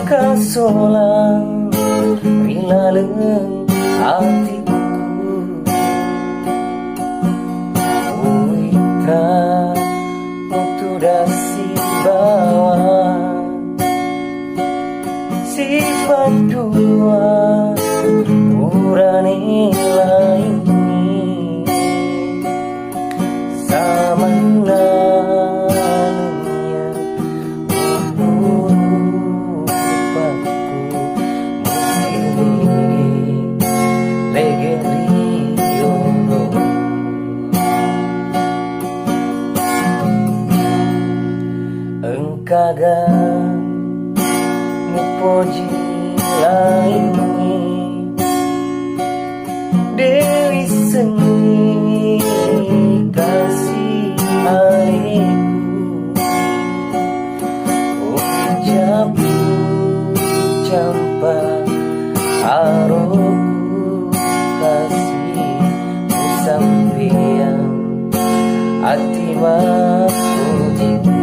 kasolang rilaleng hatiku Witra untuk dasi bawah sifat dua urani laini sama nalunya rupaku mungkin legeri yoro engkagan mupoji laini Dewi seni kasih hariku ucapku campa haruku kasih sampeyan hati mapujiku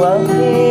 Wow.